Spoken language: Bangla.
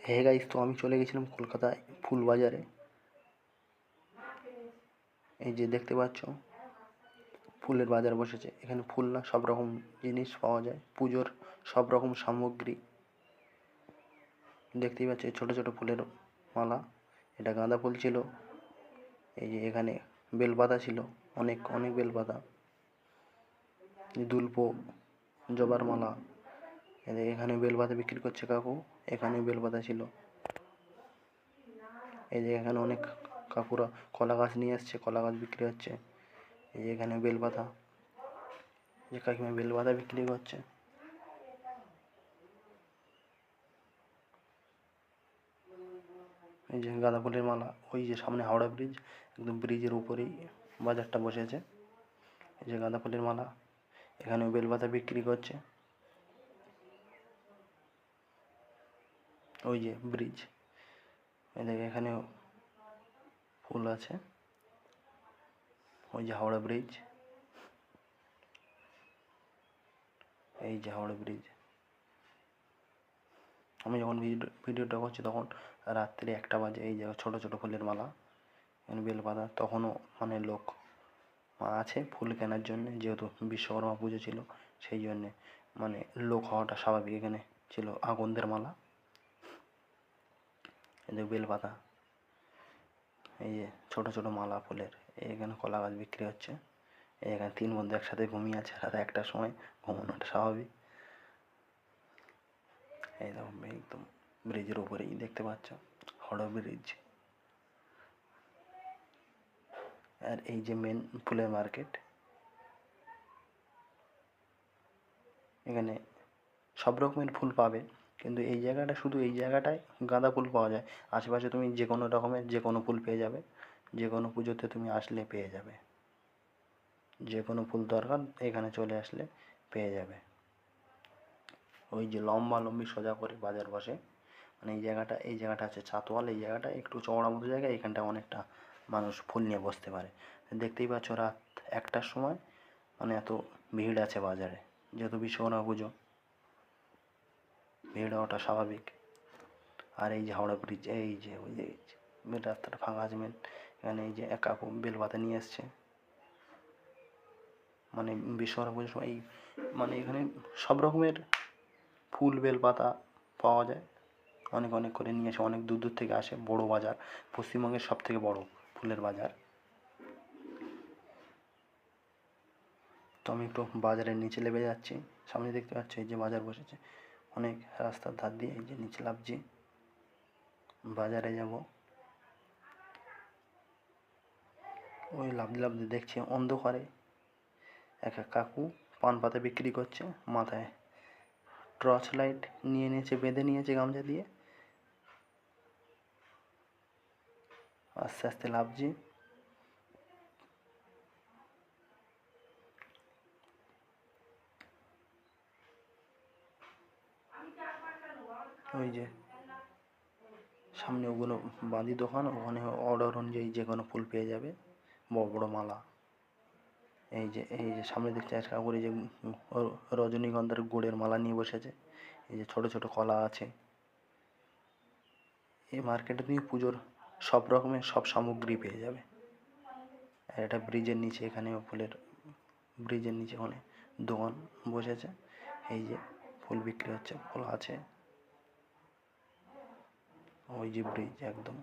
হে গাইস, তো আমি চলে গেছিলাম কলকাতায় ফুল বাজারে। এই যে দেখতে পাচ্ছ ফুলের বাজার বসেছে। এখানে ফুল না সব রকম জিনিস পাওয়া যায়, পুজোর সব রকম সামগ্রী। দেখতেই পাচ্ছ ছোট ছোট ফুলের মালা। এটা গাঁদা ফুল ছিল। এই যে এখানে বেলপাতা ছিল, অনেক অনেক বেলপাতা, দুল্প, জবার মালা। এখানে বেলপাতা বিক্রি করছে কাকু। এখানে বেলপাতা ছিল। এই যে এখানে অনেক কাকুরা কলা গাছ নিয়ে এসছে, কলা গাছ বিক্রি হচ্ছে। এই যে এখানে বেলপাতা, যে কাকিমা বেলপাতা বিক্রি করছে। এই যে গাঁদা ফুলের মালা। ওই যে সামনে হাওড়া ব্রিজ, একদম ব্রিজের উপরেই বাজারটা বসেছে। এই যে গাঁদা ফুলের মালা, এখানেও বেলপাতা বিক্রি করছে। ওই যে ব্রিজ, এদিকে এখানেও ফুল আছে। ওই যে হাওড়া ব্রিজ, এই যে হাওড়া ব্রিজ। আমি যখন ভিডিওটা করছি তখন রাত্রি 1টা বাজে। এই যে ছোট ছোট ফুলের মালা, এখানে বেলপাতা। তখনও মানে লোক আছে ফুল কেনার জন্য, যেহেতু বিশ্বকর্মা পুজো ছিল সেই জন্যে মানে লোক হওয়াটা স্বাভাবিক। এখানে ছিল আগন্দের মালা, এই যে বেলপাতা, এই যে ছোট ছোট মালা ফুলের। এখানে কলা গাছ বিক্রি হচ্ছে। এখানে 3 বন্ধু একসাথে ঘুমিয়ে আছে রাত 1টার সময়, ঘুমানোটা স্বাভাবিক। এই দেখো একদম ব্রিজের উপরেই দেখতে পাচ্ছ হাওড়া ব্রিজ। আর এই যে মেন ফুলের মার্কেট। এখানে সব রকমের ফুল পাবে, কিন্তু এই জায়গাটা শুধু এই জায়গাটায় গাঁদা ফুল পাওয়া যায়। আশেপাশে তুমি যে কোনো রকমের যে কোনো ফুল পেয়ে যাবে। যে কোনো পুজোতে তুমি আসলে পেয়ে যাবে। যে কোনো ফুল দরকার এখানে চলে আসলে পেয়ে যাবে। ওই যে লম্বা লম্বি সোজা করে বাজার বসে। মানে এই জায়গাটা হচ্ছে চাতওয়াল। এই জায়গাটা একটু চওড়া মতো জায়গা। এখানটা অনেকটা মানুষ ফুল নিয়ে বসতে পারে। দেখতেই পাচ্ছ রাত 1টার সময় মানে এত ভিড় আছে বাজারে, যেহেতু বিশ্বকর্মা পুজো, ভিড় হওয়াটা স্বাভাবিক। আর এই যে হাওড়া ব্রিজ, এই যে ওই যে রাস্তাটা ফাঁকা আছে মেন। এখানে এই যে এক কাকু বেলপাতা নিয়ে এসছে। মানে বিশ্বকর্মা পুজোর সময় এই মানে এখানে সব রকমের ফুল বেলপাতা পাওয়া যায়। অনেক অনেক করে নিয়ে আসে, অনেক দূর দূর থেকে আসে। বড় বাজার, পশ্চিমবঙ্গের সব থেকে বড় ফুলের বাজার। তো আমি একটু বাজারের নিচে নেমে যাচ্ছি। সামনে দেখতে পাচ্ছি এই যে বাজার বসেছে অনেক, রাস্তার ধার দিয়ে। এই যে নিচে নামছি, বাজারে যাব। ওই লাফতে লাফতে দেখছি অন্ধকারে এক কাকু পান পাতা বিক্রি করছে। মাথায় টর্চ লাইট নিয়ে নিয়েছে, বেঁধে নিয়েছে গামছা দিয়ে। আস্তে আস্তে লাফছি। ওই যে সামনে ওগুলো বাঁধি দোকান, ওখানে অর্ডার অনুযায়ী যে কোনো ফুল পেয়ে যাবে, বড় বড় মালা। এই যে সামনে দেখতে এক কাকু এই যে রজনীগন্ধার গুড়ের মালা নিয়ে বসেছে। এই যে ছোট ছোট কলা আছে। এই মার্কেটে তুমি পুজোর সব রকমের সব সামগ্রী পেয়ে যাবে। আর এটা ব্রিজের নিচে, এখানেও ফুলের ব্রিজের নিচে ওখানে দোকান বসেছে। এই যে ফুল বিক্রি হচ্ছে, ফুল আছে। ওই যে ব্রিজ একদম।